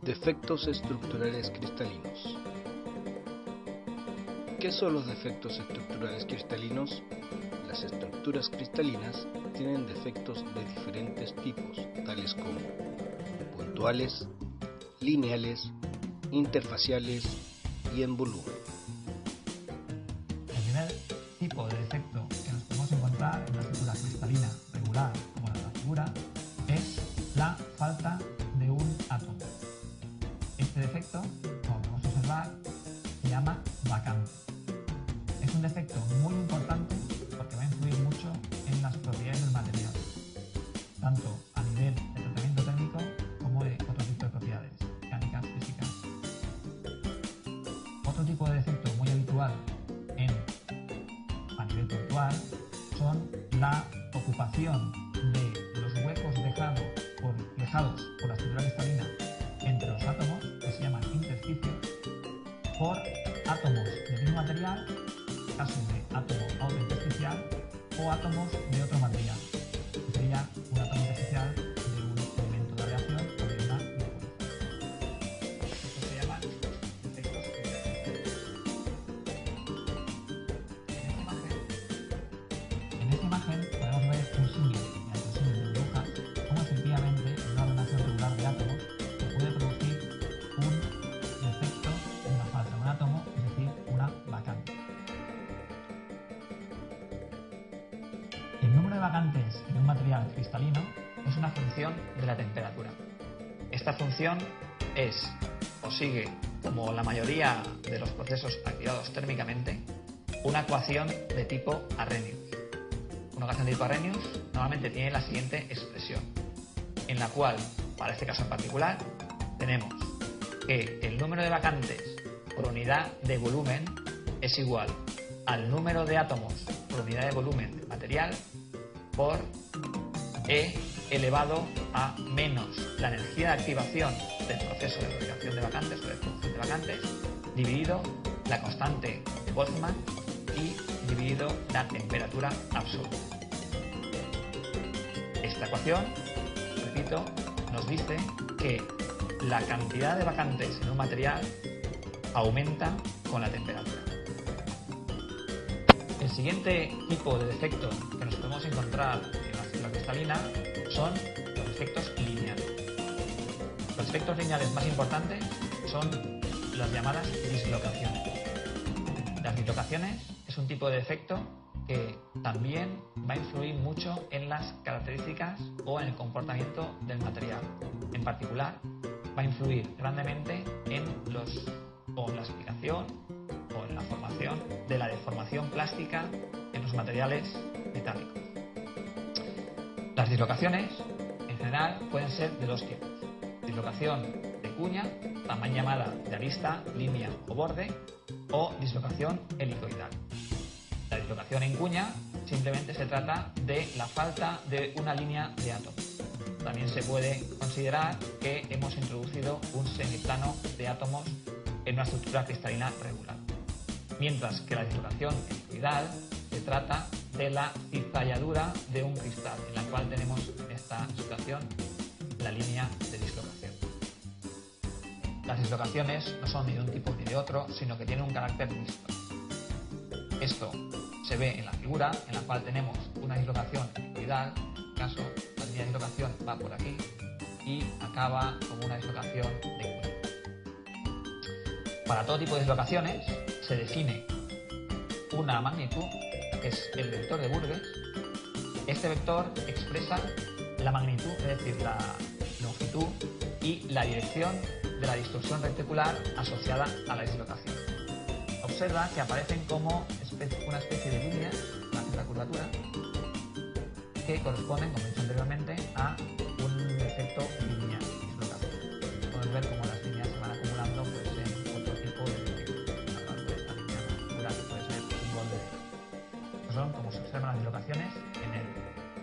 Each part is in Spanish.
Defectos estructurales cristalinos. ¿Qué son los defectos estructurales cristalinos? Las estructuras cristalinas tienen defectos de diferentes tipos, tales como puntuales, lineales, interfaciales y en volumen. El primer tipo de defecto que nos podemos encontrar en una estructura cristalina regular como la figura es la falta de un átomo. Este defecto, como podemos observar, se llama vacante. Es un defecto muy importante porque va a influir mucho en las propiedades del material, tanto a nivel de tratamiento térmico como de otro tipo de propiedades, mecánicas, físicas. Otro tipo de defecto muy habitual a nivel puntual son la ocupación de los huecos dejados por la estructura cristalina entre los átomos, que se llaman intersticios, por átomos del mismo material, caso de átomo autointersticial, o átomos de otro material, que sería un átomo intersticial de un elemento de aleación o de una impureza. Esto se llaman defectos intersticiales. En esta imagen podemos ver un símil mediante el símil de burbujas, cómo efectivamente en una ordenación regular de átomos se puede producir un defecto, una falta de un átomo, es decir, una vacante. El número de vacantes en un material cristalino es una función de la temperatura. Esta función es o sigue, como la mayoría de los procesos activados térmicamente, una ecuación de tipo Arrhenius. Una ecuación de tipo Arrhenius normalmente tiene la siguiente expresión, en la cual, para este caso en particular, tenemos que el número de vacantes por unidad de volumen es igual al número de átomos por unidad de volumen del material por E elevado a menos la energía de activación del proceso de fabricación de vacantes o de producción de vacantes dividido la constante de Boltzmann y dividido la temperatura absoluta. Esta ecuación, repito, nos dice que la cantidad de vacantes en un material aumenta con la temperatura. El siguiente tipo de defecto que nos podemos encontrar en la estructura cristalina son los defectos lineales. Los defectos lineales más importantes son las llamadas dislocaciones. Las dislocaciones es un tipo de defecto que también va a influir mucho en las características o en el comportamiento del material. En particular, va a influir grandemente en la explicación o en la formación de la deformación plástica en los materiales metálicos. Las dislocaciones, en general, pueden ser de dos tipos. Dislocación de cuña, también llamada de arista, línea o borde, o dislocación helicoidal. La dislocación en cuña simplemente se trata de la falta de una línea de átomos. También se puede considerar que hemos introducido un semiplano de átomos en una estructura cristalina regular. Mientras que la dislocación helicoidal se trata de la cizalladura de un cristal, en la cual tenemos en esta situación la línea de dislocación. Las dislocaciones no son ni de un tipo ni de otro, sino que tienen un carácter mixto. Esto se ve en la figura, en la cual tenemos una dislocación helicoidal. En este caso, la línea de dislocación va por aquí y acaba como una dislocación de cuña. Para todo tipo de dislocaciones se define una magnitud, que es el vector de Burgers. Este vector expresa la magnitud, es decir, la longitud y la dirección de la distorsión reticular asociada a la dislocación. Observa que aparecen como una especie de líneas, una cierta curvatura, que corresponden, como he dicho anteriormente, a un efecto lineal de dislocación. Podemos ver cómo las líneas se van acumulando en otro tipo de defectos, hablando de esta línea particular que puede ser un borde. Estos son como se observan las dislocaciones en el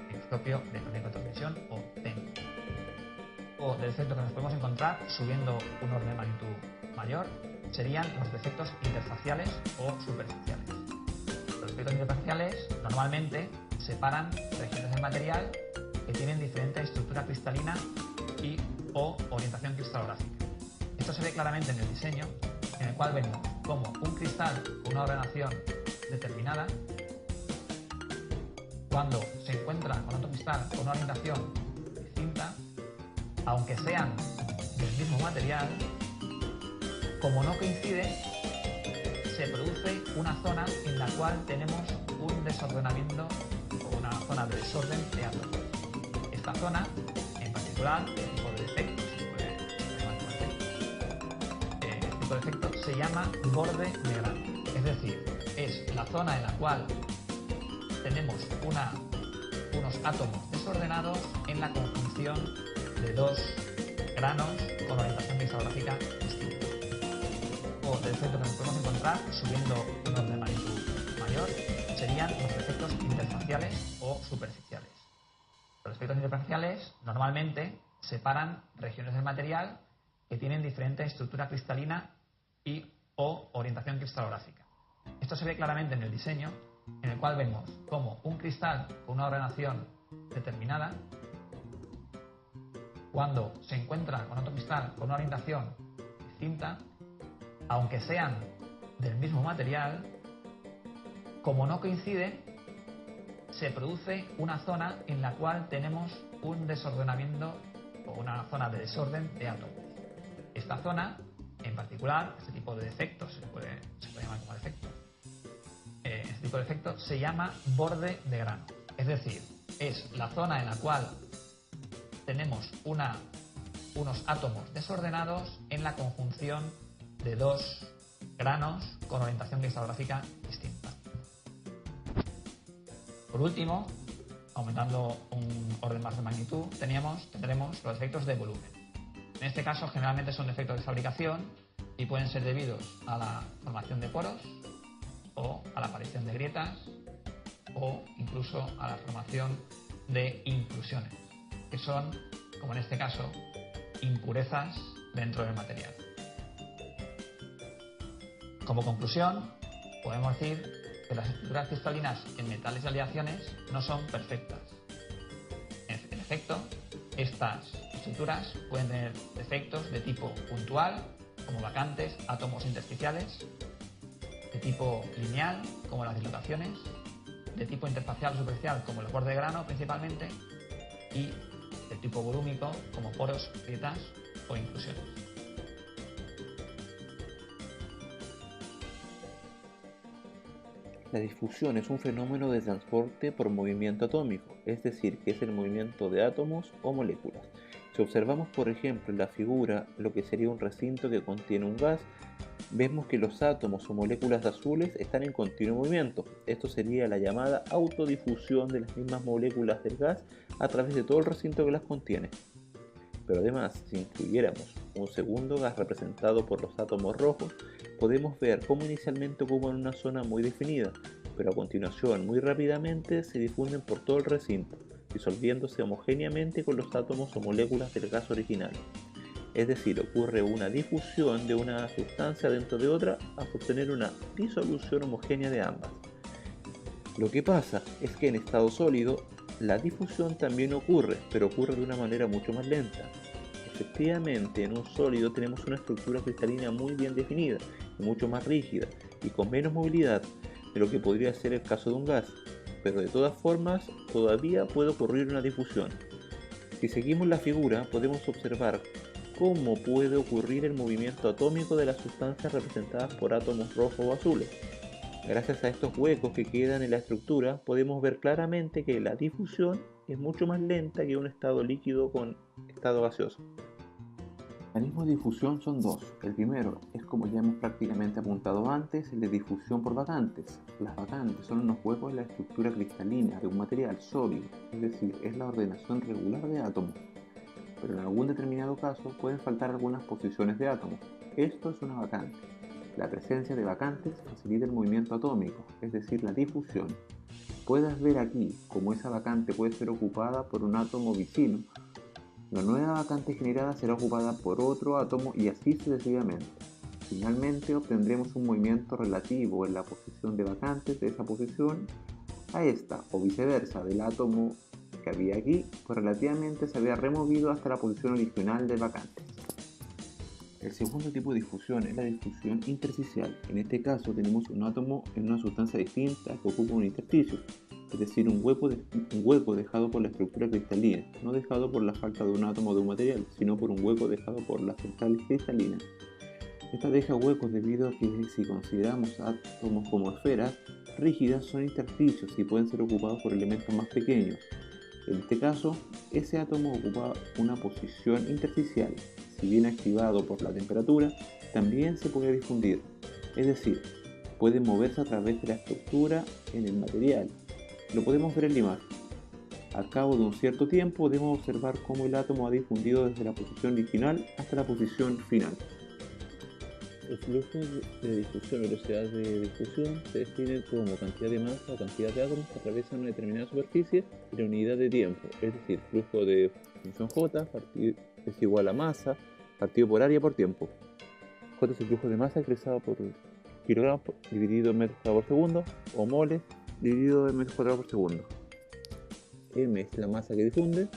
microscopio de transmisión o TEM. O de defecto que nos podemos encontrar subiendo un orden de magnitud mayor serían los defectos interfaciales o superficiales. Los defectos interfaciales normalmente separan regiones del material que tienen diferente estructura cristalina y o orientación cristalográfica. Esto se ve claramente en el diseño, en el cual vemos como un cristal con una ordenación determinada, cuando se encuentra con otro cristal con una orientación distinta, aunque sean del mismo material, como no coincide, se produce una zona en la cual tenemos un desordenamiento o una zona de desorden de átomos. Esta zona, en particular, el tipo de defecto, este tipo de defecto se llama borde de grano. Es decir, es la zona en la cual tenemos unos átomos desordenados en la conjunción de dos granos con orientación cristalográfica distinta. O de defectos que nos podemos encontrar subiendo un orden de magnitud mayor serían los defectos interfaciales o superficiales. Los defectos interfaciales normalmente separan regiones del material que tienen diferente estructura cristalina y o orientación cristalográfica. Esto se ve claramente en el diseño, en el cual vemos como un cristal con una ordenación determinada, cuando se encuentra con otro cristal con una orientación distinta, aunque sean del mismo material, como no coincide, se produce una zona en la cual tenemos un desordenamiento o una zona de desorden de átomos. Esta zona, en particular, este tipo de defectos, se puede llamar como defecto, este tipo de defecto se llama borde de grano. Es decir, es la zona en la cual tenemos unos átomos desordenados en la conjunción de dos granos con orientación cristalográfica distinta. Por último, aumentando un orden más de magnitud, tendremos los defectos de volumen. En este caso, generalmente son defectos de fabricación y pueden ser debidos a la formación de poros o a la aparición de grietas o incluso a la formación de inclusiones, que son, como en este caso, impurezas dentro del material. Como conclusión, podemos decir que las estructuras cristalinas en metales y aleaciones no son perfectas. En efecto, estas estructuras pueden tener defectos de tipo puntual, como vacantes, átomos intersticiales, de tipo lineal, como las dislocaciones, de tipo interfacial o superficial, como el borde de grano principalmente, y de tipo volúmico, como poros, grietas o inclusiones. La difusión es un fenómeno de transporte por movimiento atómico, es decir, que es el movimiento de átomos o moléculas. Si observamos, por ejemplo, en la figura lo que sería un recinto que contiene un gas, vemos que los átomos o moléculas azules están en continuo movimiento. Esto sería la llamada autodifusión de las mismas moléculas del gas a través de todo el recinto que las contiene. Pero además, si incluyéramos un segundo gas representado por los átomos rojos, podemos ver cómo inicialmente ocupan una zona muy definida, pero a continuación muy rápidamente se difunden por todo el recinto, disolviéndose homogéneamente con los átomos o moléculas del gas original. Es decir, ocurre una difusión de una sustancia dentro de otra hasta obtener una disolución homogénea de ambas. Lo que pasa es que en estado sólido la difusión también ocurre, pero ocurre de una manera mucho más lenta. Efectivamente, en un sólido tenemos una estructura cristalina muy bien definida y mucho más rígida y con menos movilidad de lo que podría ser el caso de un gas, pero de todas formas todavía puede ocurrir una difusión. Si seguimos la figura, podemos observar cómo puede ocurrir el movimiento atómico de las sustancias representadas por átomos rojos o azules. Gracias a estos huecos que quedan en la estructura, podemos ver claramente que la difusión es mucho más lenta que un estado líquido con estado gaseoso. Los mecanismos de difusión son dos. El primero es, como ya hemos prácticamente apuntado antes, el de difusión por vacantes. Las vacantes son unos huecos en la estructura cristalina de un material sólido, es decir, es la ordenación regular de átomos. Pero en algún determinado caso pueden faltar algunas posiciones de átomos. Esto es una vacante. La presencia de vacantes facilita el movimiento atómico, es decir, la difusión. Puedes ver aquí cómo esa vacante puede ser ocupada por un átomo vecino. La nueva vacante generada será ocupada por otro átomo y así sucesivamente. Finalmente obtendremos un movimiento relativo en la posición de vacantes de esa posición a esta, o viceversa, del átomo que había aquí, pues relativamente se había removido hasta la posición original del vacante. El segundo tipo de difusión es la difusión intersticial. En este caso tenemos un átomo en una sustancia distinta que ocupa un intersticio, es decir, un hueco dejado por la estructura cristalina, no dejado por la falta de un átomo de un material, sino por un hueco dejado por las centrales cristalinas. Esta deja huecos debido a que si consideramos átomos como esferas rígidas son intersticios y pueden ser ocupados por elementos más pequeños. En este caso, ese átomo ocupa una posición intersticial. Si bien activado por la temperatura, también se puede difundir, es decir, puede moverse a través de la estructura en el material. Lo podemos ver en la imagen. A cabo de un cierto tiempo podemos observar cómo el átomo ha difundido desde la posición original hasta la posición final. El flujo de difusión, velocidad de difusión, se define como cantidad de masa o cantidad de átomos que atraviesan una determinada superficie y la unidad de tiempo, es decir, flujo de función J es igual a masa partido por área por tiempo. J es el flujo de masa expresado por kilogramos dividido en metros cuadrados por segundo o moles dividido en metros cuadrados por segundo. M es la masa que difunde,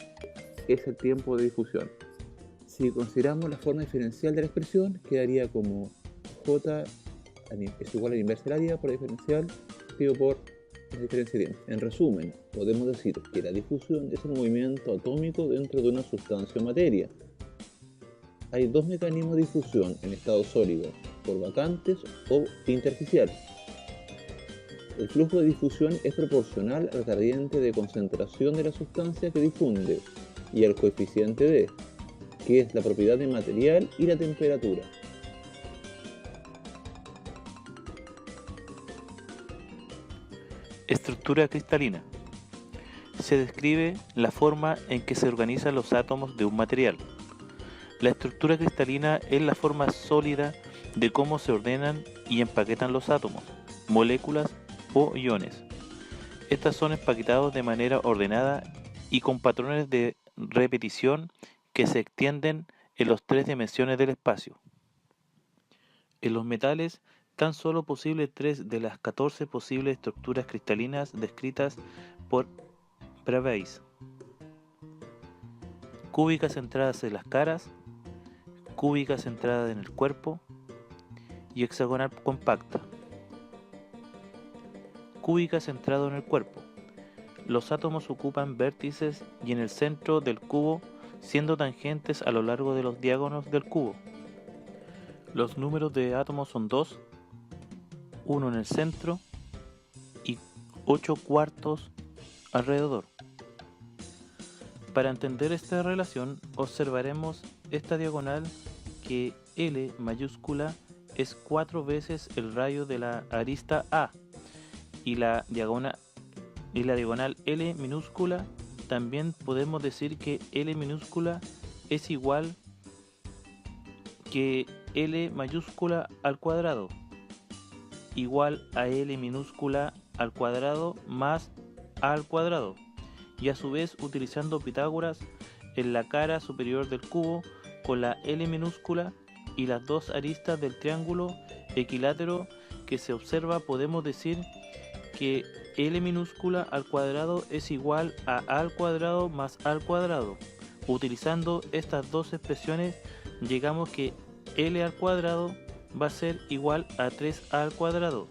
es el tiempo de difusión. Si consideramos la forma diferencial de la expresión, quedaría como J es igual a la inversa del área por la diferencial dividido por la diferencia de tiempo. En resumen, podemos decir que la difusión es el movimiento atómico dentro de una sustancia o materia. Hay dos mecanismos de difusión en estado sólido, por vacantes o intersticial. El flujo de difusión es proporcional al gradiente de concentración de la sustancia que difunde y al coeficiente de, que es la propiedad del material y la temperatura. Estructura cristalina. Se describe la forma en que se organizan los átomos de un material. La estructura cristalina es la forma sólida de cómo se ordenan y empaquetan los átomos, moléculas o iones. Estas son empaquetados de manera ordenada y con patrones de repetición que se extienden en las 3 dimensiones del espacio. En los metales, tan solo posibles 3 de las 14 posibles estructuras cristalinas descritas por Bravais. Cúbica centradas en las caras, cúbica centrada en el cuerpo y hexagonal compacta. Cúbica centrado en el cuerpo. Los átomos ocupan vértices y en el centro del cubo, siendo tangentes a lo largo de los diágonos del cubo. Los números de átomos son 2, 1 en el centro y 8 cuartos alrededor. Para entender esta relación, observaremos esta diagonal que L mayúscula es 4 veces el radio de la arista A y la diagonal L minúscula. También podemos decir que L minúscula es igual que L mayúscula al cuadrado, igual a L minúscula al cuadrado más A al cuadrado, y a su vez utilizando Pitágoras en la cara superior del cubo con la L minúscula y las dos aristas del triángulo equilátero que se observa, podemos decir que L minúscula al cuadrado es igual a al cuadrado más al cuadrado. Utilizando estas dos expresiones llegamos que L al cuadrado va a ser igual a 3A al cuadrado.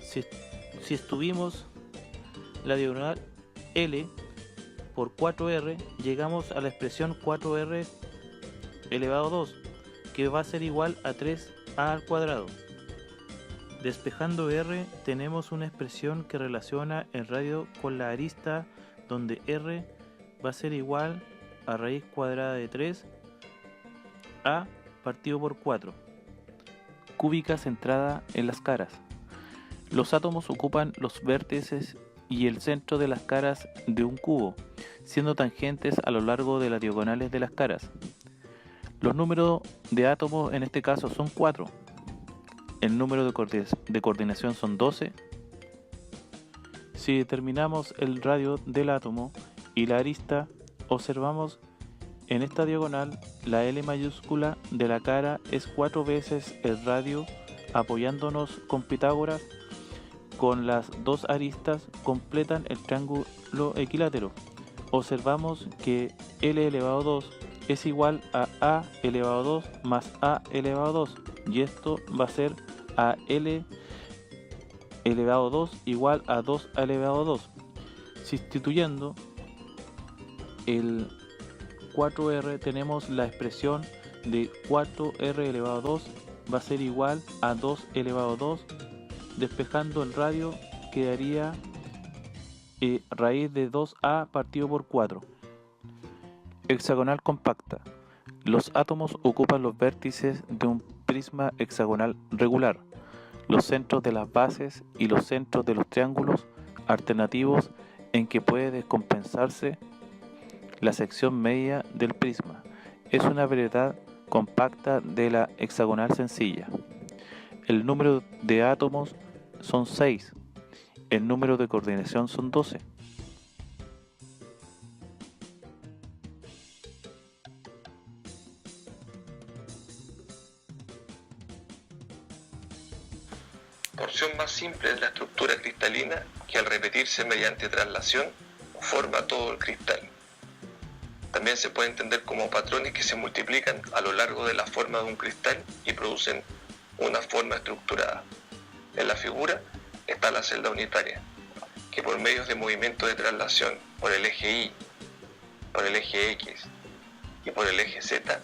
Si estuvimos la diagonal L por 4R, llegamos a la expresión 4R elevado a 2, que va a ser igual a 3A al cuadrado. Despejando R, tenemos una expresión que relaciona el radio con la arista, donde R va a ser igual a raíz cuadrada de 3A partido por 4. Cúbica centrada en las caras. Los átomos ocupan los vértices y el centro de las caras de un cubo, siendo tangentes a lo largo de las diagonales de las caras. Los números de átomos en este caso son 4. El número de coordinación son 12. Si determinamos el radio del átomo y la arista, observamos en esta diagonal la L mayúscula de la cara es 4 veces el radio, apoyándonos con Pitágoras. Con las dos aristas completan el triángulo equilátero. Observamos que L elevado a 2 es igual a A elevado a 2 más A elevado a 2, y esto va a ser a L elevado a 2 igual a 2 elevado a 2. Sustituyendo el 4R, tenemos la expresión de 4R elevado a 2 va a ser igual a 2 elevado a 2. Despejando el radio quedaría raíz de 2A partido por 4. Hexagonal compacta. Los átomos ocupan los vértices de un prisma hexagonal regular, los centros de las bases y los centros de los triángulos alternativos en que puede descompensarse la sección media del prisma. Es una variedad compacta de la hexagonal sencilla. El número de átomos son 6. El número de coordinación son 12. Porción más simple de la estructura cristalina que al repetirse mediante traslación forma todo el cristal. También se puede entender como patrones que se multiplican a lo largo de la forma de un cristal y producen una forma estructurada. En la figura está la celda unitaria, que por medios de movimiento de traslación por el eje Y, por el eje X y por el eje Z,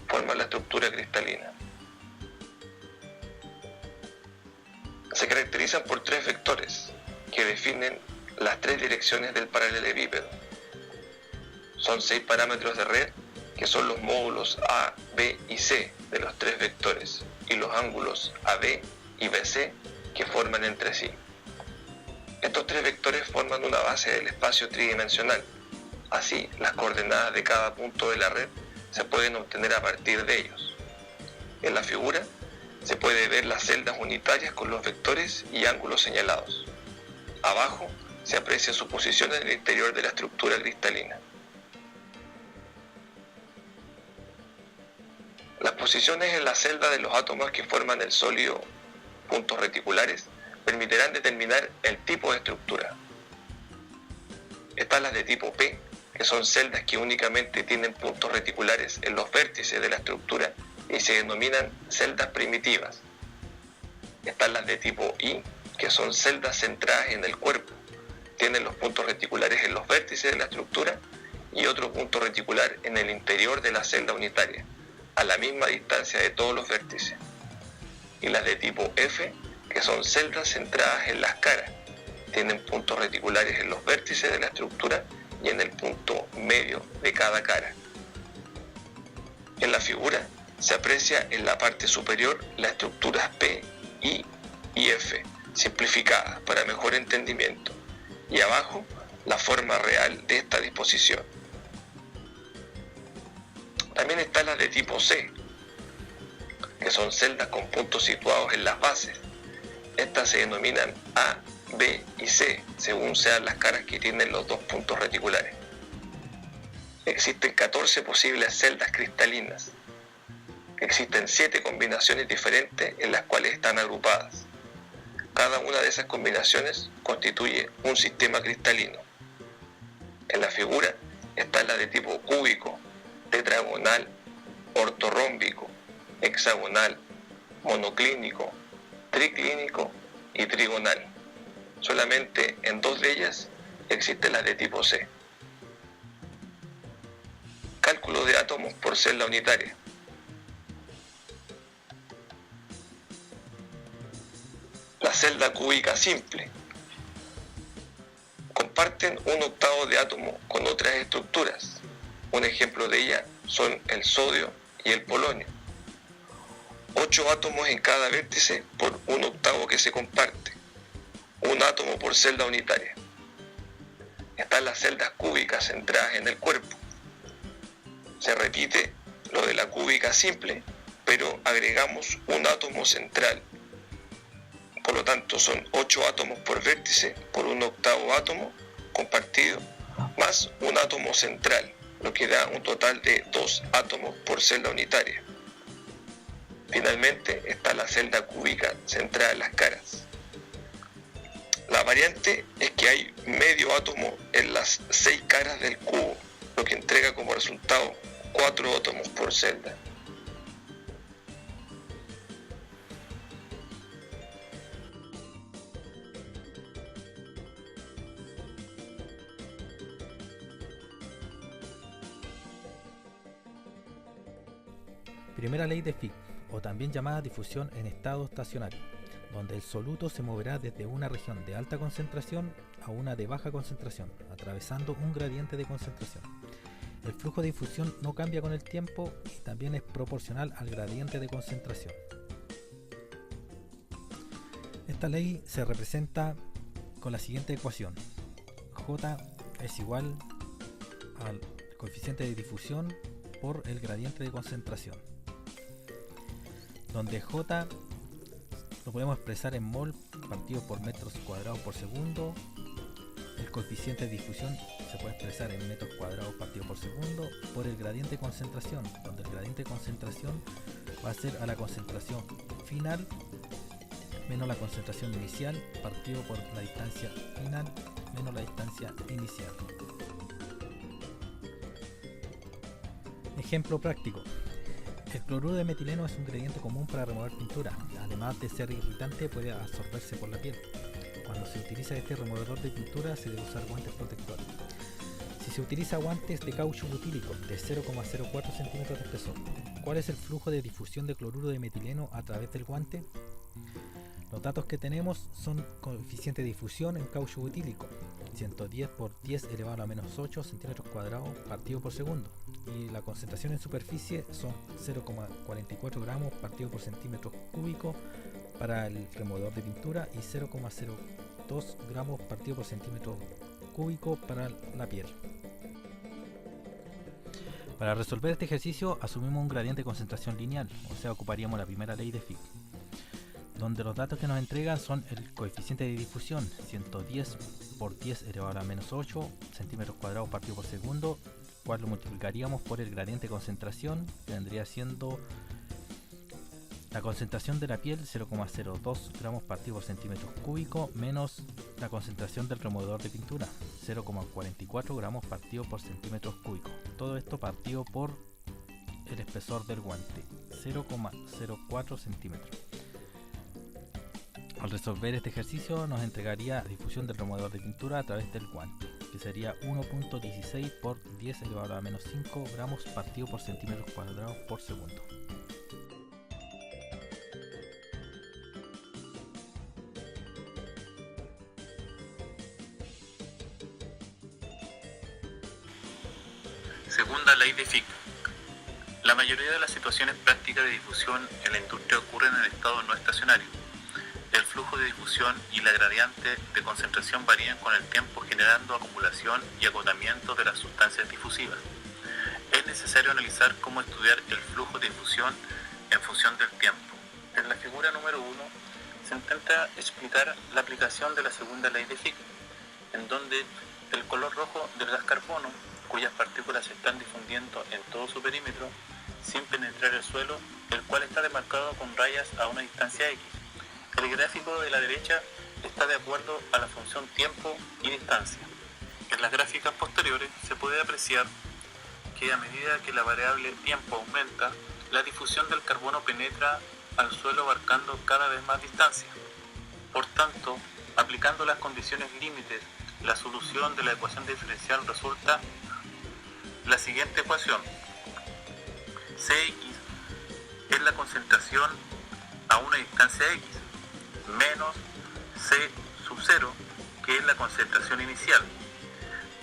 forma la estructura cristalina. Se caracterizan por 3 vectores que definen las 3 direcciones del paralelepípedo. Son 6 parámetros de red que son los módulos A, B y C de los 3 vectores y los ángulos AB y BC que forman entre sí. Estos 3 vectores forman una base del espacio tridimensional. Así, las coordenadas de cada punto de la red se pueden obtener a partir de ellos. En la figura se puede ver las celdas unitarias con los vectores y ángulos señalados. Abajo se aprecia su posición en el interior de la estructura cristalina. Las posiciones en la celda de los átomos que forman el sólido, puntos reticulares, permitirán determinar el tipo de estructura. Están las de tipo P, que son celdas que únicamente tienen puntos reticulares en los vértices de la estructura y se denominan celdas primitivas. Están las de tipo I, que son celdas centradas en el cuerpo. Tienen los puntos reticulares en los vértices de la estructura y otro punto reticular en el interior de la celda unitaria, a la misma distancia de todos los vértices. Y las de tipo F, que son celdas centradas en las caras. Tienen puntos reticulares en los vértices de la estructura y en el punto medio de cada cara. En la figura se aprecia en la parte superior las estructuras P, I y F, simplificadas para mejor entendimiento, y abajo la forma real de esta disposición. También están las de tipo C, que son celdas con puntos situados en las bases. Estas se denominan A, B y C, según sean las caras que tienen los 2 puntos reticulares. Existen 14 posibles celdas cristalinas. Existen 7 combinaciones diferentes en las cuales están agrupadas. Cada una de esas combinaciones constituye un sistema cristalino. En la figura está la de tipo cúbico, tetragonal, ortorrómbico, hexagonal, monoclínico, triclínico y trigonal. Solamente en 2 de ellas existen las de tipo C. Cálculo de átomos por celda unitaria. La celda cúbica simple. Comparten 1/8 de átomo con otras estructuras. Un ejemplo de ella son el sodio y el polonio. 8 átomos en cada vértice por 1/8 que se comparte. Un átomo por celda unitaria. Están las celdas cúbicas centradas en el cuerpo. Se repite lo de la cúbica simple, pero agregamos un átomo central. Por lo tanto, son 8 átomos por vértice por 1/8 átomo compartido, más un átomo central, lo que da un total de 2 átomos por celda unitaria. Finalmente está la celda cúbica centrada en las caras. La variante es que hay medio átomo en las 6 caras del cubo, lo que entrega como resultado 4 átomos por celda. Primera ley de Fick, o también llamada difusión en estado estacionario, donde el soluto se moverá desde una región de alta concentración a una de baja concentración, atravesando un gradiente de concentración. El flujo de difusión no cambia con el tiempo y también es proporcional al gradiente de concentración. Esta ley se representa con la siguiente ecuación. J es igual al coeficiente de difusión por el gradiente de concentración, donde J lo podemos expresar en mol partido por metros cuadrados por segundo. El coeficiente de difusión se puede expresar en metros cuadrados partido por segundo por el gradiente de concentración, donde el gradiente de concentración va a ser a la concentración final menos la concentración inicial partido por la distancia final menos la distancia inicial. Ejemplo práctico. El cloruro de metileno es un ingrediente común para remover pintura. Además de ser irritante, puede absorberse por la piel. Cuando se utiliza este removedor de pintura, se debe usar guantes protectores. Si se utiliza guantes de caucho butílico de 0,04 centímetros de espesor, ¿cuál es el flujo de difusión de cloruro de metileno a través del guante? Los datos que tenemos son coeficiente de difusión en caucho butílico, 110 por 10 elevado a menos 8 centímetros cuadrados partido por segundo, y la concentración en superficie son 0,44 gramos partido por centímetro cúbico para el removedor de pintura y 0,02 gramos partido por centímetro cúbico para la piel. Para resolver este ejercicio asumimos un gradiente de concentración lineal, o sea, ocuparíamos la primera ley de Fick, donde los datos que nos entregan son el coeficiente de difusión, 110 por 10 elevado a menos 8 centímetros cuadrados partido por segundo, cual lo multiplicaríamos por el gradiente de concentración, que vendría siendo la concentración de la piel, 0,02 gramos partido por centímetro cúbico, menos la concentración del removedor de pintura, 0,44 gramos partido por centímetros cúbicos. Todo esto partido por el espesor del guante, 0,04 centímetros. Al resolver este ejercicio nos entregaría difusión del removedor de pintura a través del guante, que sería 1.16 por 10 elevado a menos 5 gramos partido por centímetros cuadrados por segundo. Segunda ley de Fick. La mayoría de las situaciones prácticas de difusión en la industria ocurren en estado no estacionario. El flujo de difusión y la gradiente de concentración varían con el tiempo, generando acumulación y agotamiento de las sustancias difusivas. Es necesario analizar cómo estudiar el flujo de difusión en función del tiempo. En la figura número 1 se intenta explicar la aplicación de la segunda ley de Fick, en donde el color rojo del gas carbono, cuyas partículas se están difundiendo en todo su perímetro sin penetrar el suelo, el cual está demarcado con rayas a una distancia x. El gráfico de la derecha está de acuerdo a la función tiempo y distancia. En las gráficas posteriores se puede apreciar que a medida que la variable tiempo aumenta, la difusión del carbono penetra al suelo abarcando cada vez más distancia. Por tanto, aplicando las condiciones límites, la solución de la ecuación diferencial resulta la siguiente ecuación. Cx es la concentración a una distancia x, menos C sub 0, que es la concentración inicial,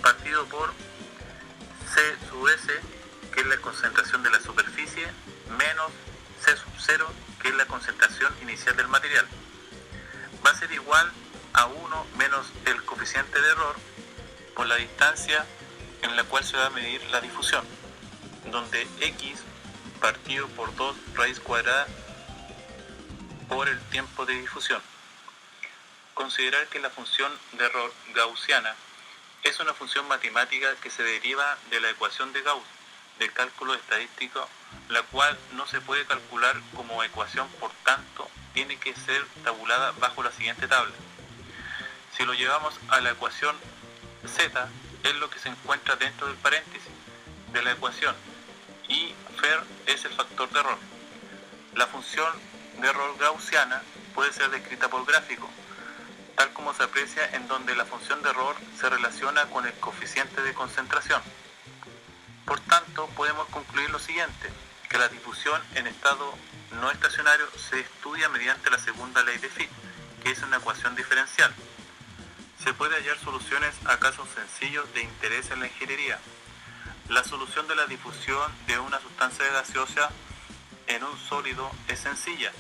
partido por C sub S, que es la concentración de la superficie, menos C sub 0, que es la concentración inicial del material. Va a ser igual a 1 menos el coeficiente de error por la distancia en la cual se va a medir la difusión, donde x partido por 2 raíz cuadrada por el tiempo de difusión. Considerar que la función de error gaussiana es una función matemática que se deriva de la ecuación de Gauss de cálculo estadístico, la cual no se puede calcular como ecuación, por tanto tiene que ser tabulada bajo la siguiente tabla. Si lo llevamos a la ecuación z, es lo que se encuentra dentro del paréntesis de la ecuación, y Fer es el factor de error. La función de error gaussiana puede ser descrita por gráfico, tal como se aprecia en donde la función de error se relaciona con el coeficiente de concentración. Por tanto, podemos concluir lo siguiente, que la difusión en estado no estacionario se estudia mediante la segunda ley de Fick, que es una ecuación diferencial. Se puede hallar soluciones a casos sencillos de interés en la ingeniería. La solución de la difusión de una sustancia gaseosa en un sólido es sencilla.